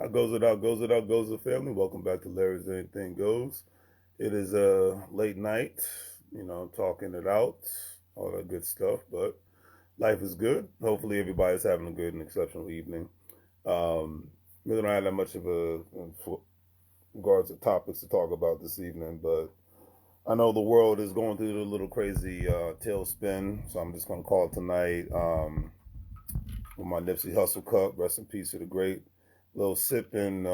How goes it out? Goes it out? Goes the family? Welcome back to Larry's Anything Goes. It is late night, talking it out, all that good stuff. But life is good. Hopefully, everybody's having a good and exceptional evening. Really don't have that much of for regards to topics to talk about this evening, but I know the world is going through a little crazy tailspin, so I'm just gonna call it tonight with my Nipsey Hussle cup. Rest in peace to the great. Little sip and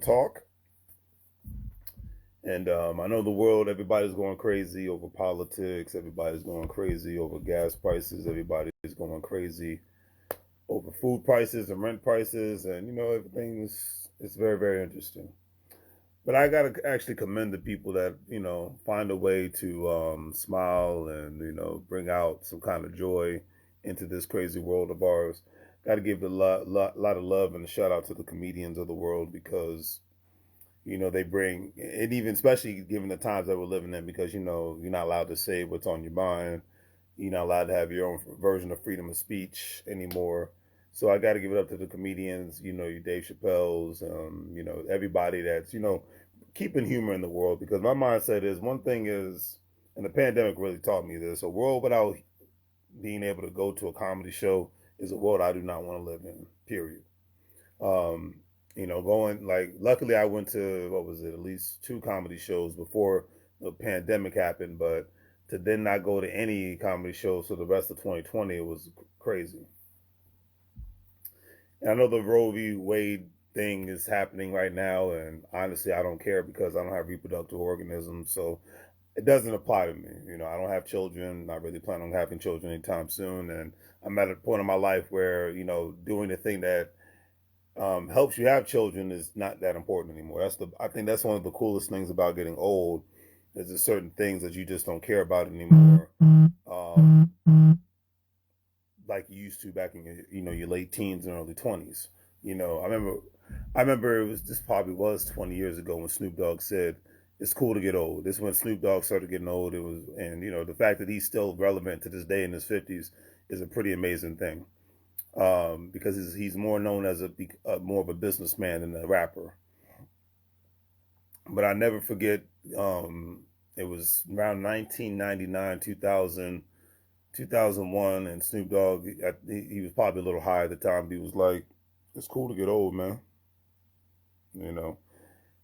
talk. And I know the world, everybody's going crazy over politics. Everybody's going crazy over gas prices. Everybody's going crazy over food prices and rent prices. And, everything's it's very, very interesting. But I got to actually commend the people that, find a way to smile and, bring out some kind of joy into this crazy world of ours. Got to give a lot of love and a shout out to the comedians of the world because, they bring, and even especially given the times that we're living in, because, you're not allowed to say what's on your mind. You're not allowed to have your own version of freedom of speech anymore. So I got to give it up to the comedians, your Dave Chappelle's, everybody that's, keeping humor in the world. Because my mindset is one thing is, and the pandemic really taught me this, a world without being able to go to a comedy show is a world I do not want to live in, period. Going like, luckily I went to, what was it, at least 2 comedy shows before the pandemic happened, but to then not go to any comedy shows for the rest of 2020, it was crazy. And I know the Roe v. Wade thing is happening right now, and honestly, I don't care because I don't have reproductive organisms, so it doesn't apply to me. I don't have children. Not really plan on having children anytime soon, and I'm at a point in my life where doing the thing that helps you have children is not that important anymore. I think that's one of the coolest things about getting old. Is there's certain things that you just don't care about anymore, like you used to back in your late teens and early 20s. I remember it was this probably was 20 years ago when Snoop Dogg said it's cool to get old. This is when Snoop Dogg started getting old. It was, and the fact that he's still relevant to this day in his 50s is a pretty amazing thing. Because he's more known as more of a businessman than a rapper. But I never forget. It was around 1999, 2000, 2001, and Snoop Dogg. He was probably a little high at the time. But he was like, "It's cool to get old, man."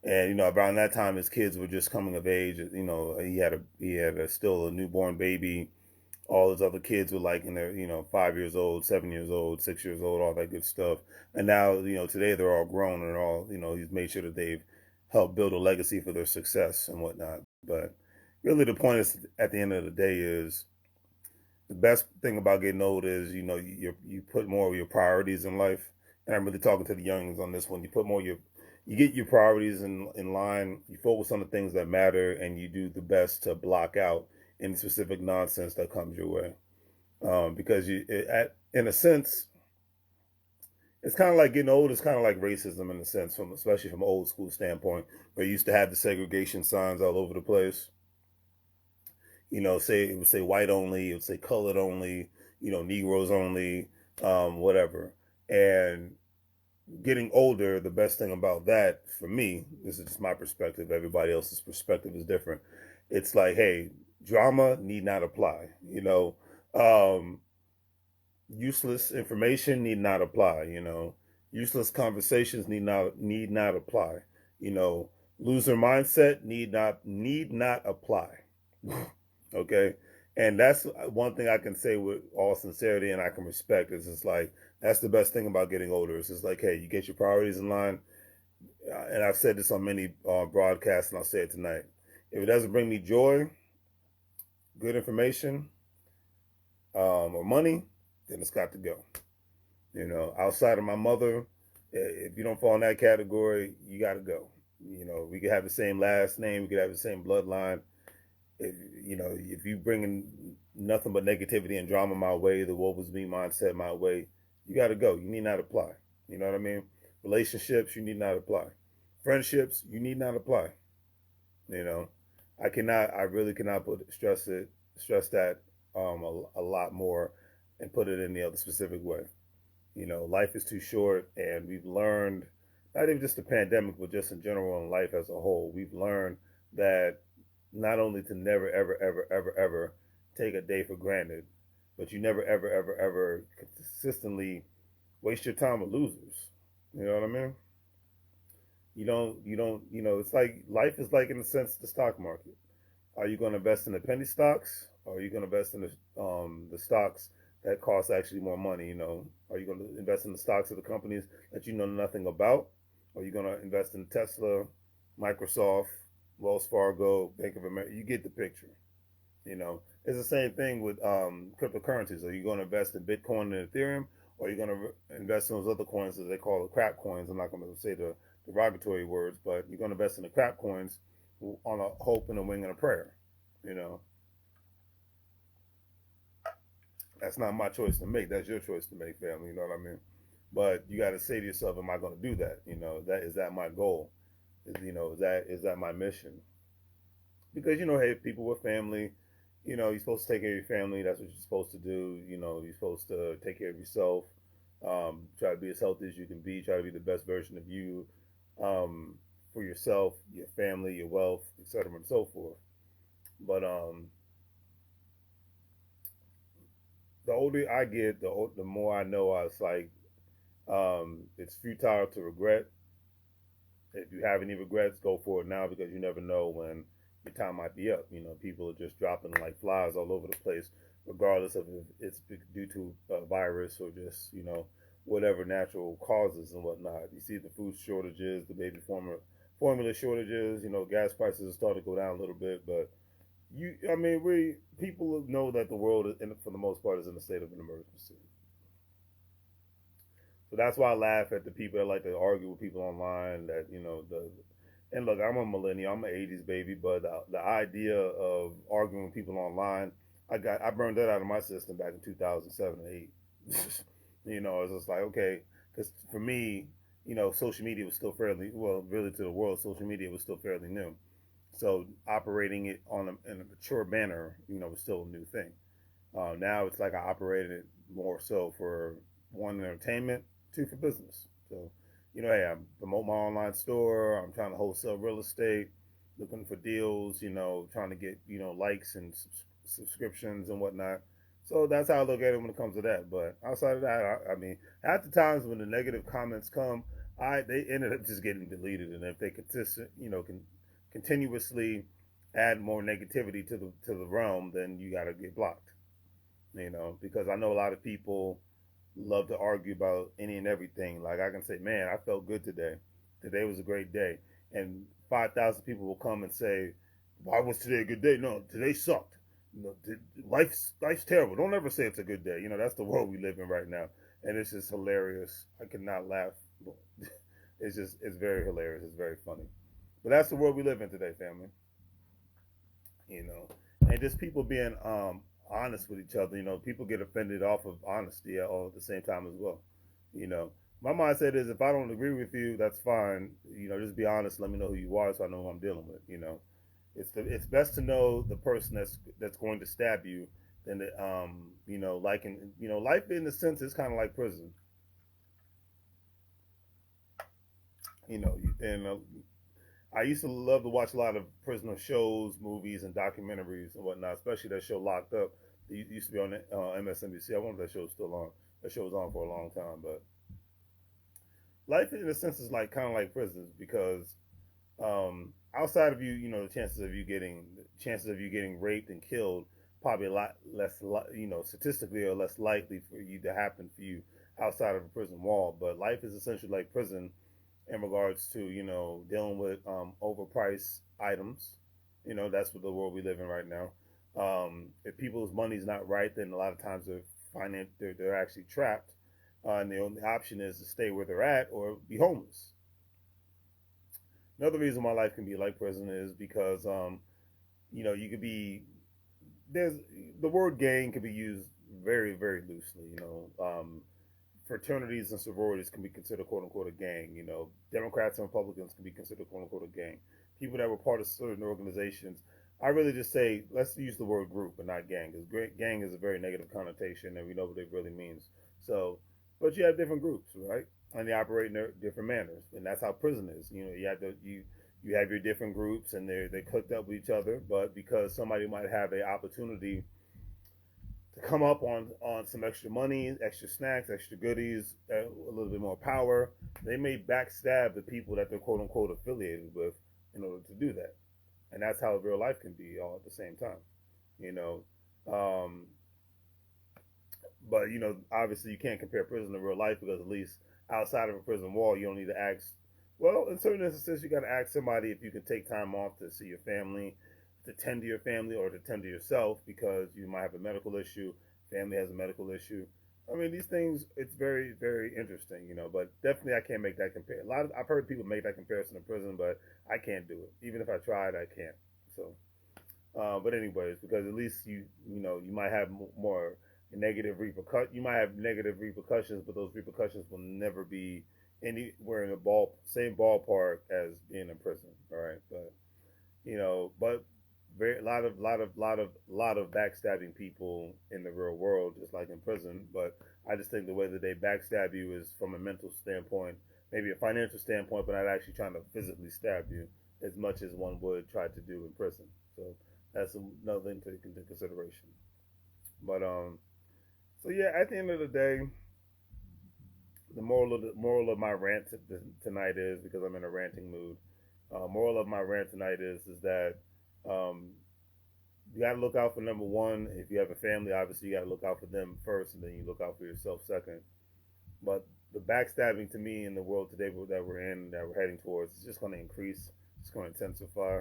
And around that time, his kids were just coming of age. He had still a newborn baby. All his other kids were like in their 5 years old, 7 years old, 6 years old, all that good stuff. And now today they're all grown and all he's made sure that they've helped build a legacy for their success and whatnot. But really, the point is at the end of the day is the best thing about getting old is you put more of your priorities in life. And I'm really talking to the youngins on this one. You get your priorities in line. You focus on the things that matter, and you do the best to block out any specific nonsense that comes your way. Because in a sense, it's kind of like getting old. It's kind of like racism in a sense, especially from an old school standpoint, where you used to have the segregation signs all over the place. It would say white only, it would say colored only, Negroes only, whatever. And getting older, the best thing about that for me, this is just my perspective, everybody else's perspective is different. It's like, hey, drama need not apply. Useless information need not apply. Useless conversations need not apply. Loser mindset need not apply. Okay. And that's one thing I can say with all sincerity and I can respect is it's like, that's the best thing about getting older. It's just like, hey, you get your priorities in line. And I've said this on many broadcasts and I'll say it tonight. If it doesn't bring me joy, good information, or money, then it's got to go. Outside of my mother, if you don't fall in that category, you got to go. We could have the same last name, we could have the same bloodline. If you bringing nothing but negativity and drama my way, the woe was me mindset my way, you got to go. You need not apply. You know what I mean? Relationships, you need not apply. Friendships, you need not apply. I really cannot stress that a lot more and put it in the other specific way. Life is too short, and we've learned not even just the pandemic, but just in general in life as a whole, we've learned that not only to never, ever, ever, ever, ever take a day for granted, but you never, ever, ever, ever consistently waste your time with losers. You know what I mean? It's like life is like, in a sense, the stock market. Are you going to invest in the penny stocks? Or are you going to invest in the stocks that cost actually more money? Are you going to invest in the stocks of the companies that you know nothing about? Or are you going to invest in Tesla, Microsoft, Wells Fargo, Bank of America? You get the picture. It's the same thing with cryptocurrencies. Are you going to invest in Bitcoin and Ethereum, or are you going to invest in those other coins that they call the crap coins? I'm not going to say the derogatory words, but you're going to invest in the crap coins on a hope and a wing and a prayer. You know, that's not my choice to make. That's your choice to make, family. You know what I mean? But you got to say to yourself, "Am I going to do that? That my goal? Is that my mission?" Because hey, people with family, you're supposed to take care of your family. That's what you're supposed to do. You're supposed to take care of yourself. Try to be as healthy as you can be. Try to be the best version of you, for yourself, your family, your wealth, etc., and so forth. But the older I get, the more I know. It's like, it's futile to regret. If you have any regrets, go for it now, because you never know when your time might be up. People are just dropping like flies all over the place, regardless of if it's due to a virus or just whatever natural causes and whatnot. You see the food shortages, the baby formula shortages. Gas prices are starting to go down a little bit, but we people know that the world, for the most part, is in a state of an emergency. So that's why I laugh at the people that like to argue with people online. That and look, I'm a millennial, I'm an '80s baby, but the idea of arguing with people online, I burned that out of my system back in 2007 and 8. It's just like, okay, because for me, social media was still fairly, well, really, to the world, social media was still fairly new. So operating it in a mature manner, was still a new thing. Now it's like I operated it more so for one, entertainment, two, for business. So, hey, I promote my online store. I'm trying to wholesale real estate, looking for deals. Trying to get likes and subscriptions and whatnot. So that's how I look at it when it comes to that. But outside of that, I mean, at the times when the negative comments come, they ended up just getting deleted. And if they can continuously add more negativity to the realm, then you got to get blocked. Because I know a lot of people love to argue about any and everything. Like, I can say, man, I felt good today. Today was a great day. And 5,000 people will come and say, why was today a good day? No, today sucked. Life's terrible. Don't ever say it's a good day. That's the world we live in right now. And it's just hilarious. I could not laugh. It's very hilarious. It's very funny. But that's the world we live in today, family. you know, and just people being honest with each other. People get offended off of honesty all at the same time as well. You know, my mindset is, if I don't agree with you, that's fine. Just be honest. Let me know who you are so I know who I'm dealing with. It's best to know the person that's going to stab you than the like in life in a sense is kind of like prison. And I used to love to watch a lot of prisoner shows, movies, and documentaries and whatnot, especially that show Locked Up. It used to be on MSNBC. I wonder if that show's still on. That show was on for a long time, but life in a sense is like kind of like prisons, because outside of the chances of you getting raped and killed, probably a lot less, statistically are less likely for you to happen for you outside of a prison wall. But life is essentially like prison in regards to dealing with overpriced items. That's what the world we live in right now. If people's money's not right, then a lot of times they're actually trapped, and the only option is to stay where they're at or be homeless. Another reason why life can be like prison is because you could be there's the word gang can be used very, very loosely. Fraternities and sororities can be considered quote unquote a gang. Democrats and Republicans can be considered quote unquote a gang. People that were part of certain organizations. I really just say, let's use the word group and not gang, because gang is a very negative connotation, and we know what it really means. So, but you have different groups, right? and they operate in their different manners, and that's how prison is. You have your different groups, and they cooked up with each other, but because somebody might have an opportunity to come up on some extra money, extra snacks, extra goodies, a little bit more power, they may backstab the people that they're quote unquote affiliated with in order to do that, and that's how real life can be all at the same time. You know, um, but obviously you can't compare prison to real life because at least outside of a prison wall, you don't need to ask. Well, in certain instances, you got to ask somebody if you can take time off to see your family, to tend to your family, or to tend to yourself because you might have a medical issue. Family has a medical issue. I mean, these things. It's very, very interesting, But definitely, I can't make that compare. I've heard people make that comparison to prison, but I can't do it. Even if I tried, I can't. So, but anyways, because at least you might have more negative repercussions. You might have negative repercussions, but those repercussions will never be anywhere in the same ballpark as being in prison. All right, but very lot of backstabbing people in the real world, just like in prison. But I just think the way that they backstab you is from a mental standpoint, maybe a financial standpoint, but not actually trying to physically stab you as much as one would try to do in prison. So that's another thing to take into consideration. But so yeah, at the end of the day, the moral of my rant tonight is, because I'm in a ranting mood. Moral of my rant tonight is that um, you got to look out for number one. If you have a family, obviously you got to look out for them first, and then you look out for yourself second. But the backstabbing to me in the world today that we're in, that we're heading towards, is just going to increase. It's going to intensify.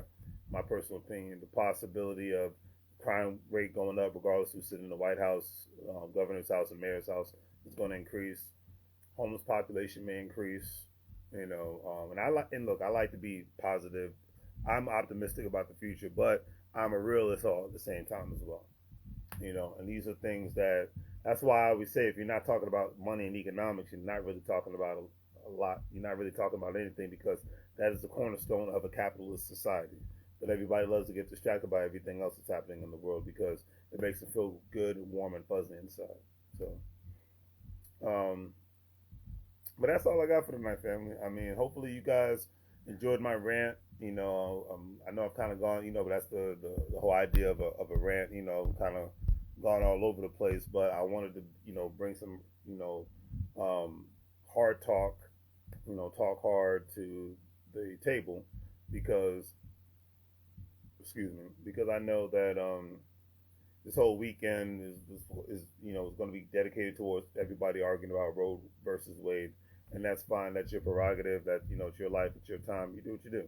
My personal opinion, the possibility of crime rate going up, regardless who's sitting in the White House, governor's house, and mayor's house, is going to increase. Homeless population may increase. And look, I like to be positive. I'm optimistic about the future, but I'm a realist all at the same time as well. And these are things that's why I always say, if you're not talking about money and economics, you're not really talking about a lot. You're not really talking about anything, because that is the cornerstone of a capitalist society. But everybody loves to get distracted by everything else that's happening in the world because it makes them feel good, warm, and fuzzy inside. So, um, but that's all I got for tonight, family. I mean, hopefully you guys enjoyed my rant. I know I've kind of gone, but that's the whole idea of a rant. Kind of gone all over the place. But I wanted to, bring some, um, hard talk, talk hard to the table, because, excuse me, because I know that this whole weekend is going to be dedicated towards everybody arguing about Roe versus Wade, and that's fine. That's your prerogative. That it's your life, it's your time. You do what you do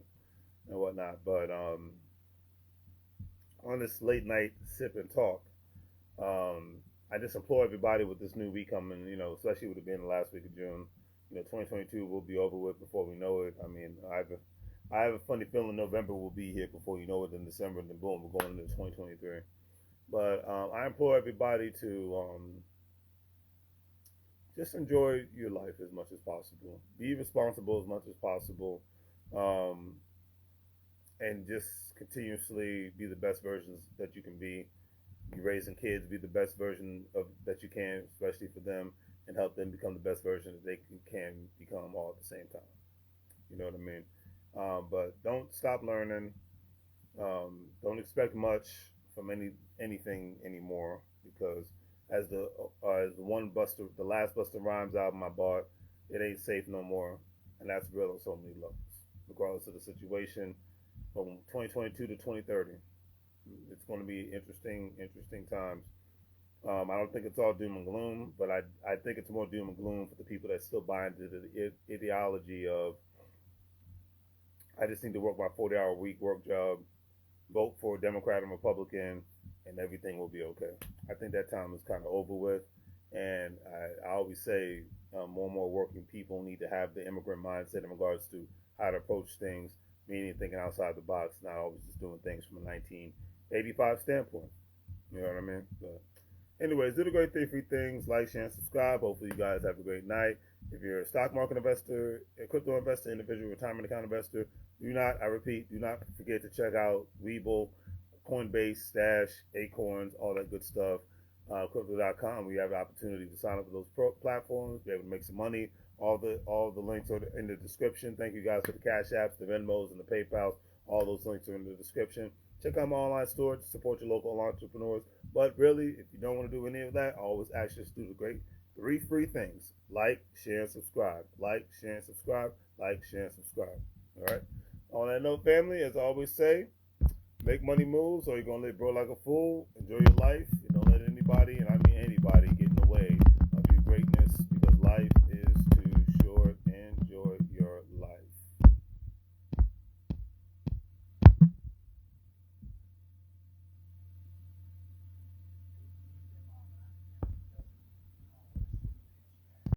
and whatnot. But on this late night sip and talk, I just implore everybody with this new week coming. Especially with it being the last week of June. 2022 will be over with before we know it. I mean, I have a funny feeling November will be here before you know it. Then December, and then boom, we're going into 2023. But I implore everybody to just enjoy your life as much as possible. Be responsible as much as possible, um, and just continuously be the best versions that you can be. Be raising kids, be the best version of that you can, especially for them, and help them become the best version that they can become all at the same time. You know what I mean? But don't stop learning. Don't expect much from anything anymore, because the last Busta Rhymes album I bought, it ain't safe no more, and that's real on so many levels, regardless of the situation. From 2022 to 2030, it's going to be interesting times. I don't think it's all doom and gloom, but I think it's more doom and gloom for the people that still buy into the ideology of, I just need to work my 40-hour week work job, vote for Democrat and Republican, and everything will be okay. I think that time is kind of over with. And I always say, more and more working people need to have the immigrant mindset in regards to how to approach things, meaning thinking outside the box, not always just doing things from a 1985 standpoint. You know what I mean? But anyways, do the great three things: like, share, and subscribe. Hopefully, you guys have a great night. If you're a stock market investor, a crypto investor, individual retirement account investor, I repeat, do not forget to check out WEBULL, Coinbase, Stash, Acorns, all that good stuff. Crypto.com, we have the opportunity to sign up for those platforms, be able to make some money All the links are in the description. Thank you guys for the Cash Apps, the Venmos, and the PayPals. All those links are in the description. Check out my online store to support your local entrepreneurs. But really, if you don't want to do any of that, I always ask you to do the great 3 free things: like, share, and subscribe. Like, share, and subscribe. Like, share, and subscribe. All right. On that note, family, as I always say, make money moves, or you're gonna live broke like a fool. Enjoy your life. And don't let anybody, and I mean anybody, get in the way of your greatness, because life is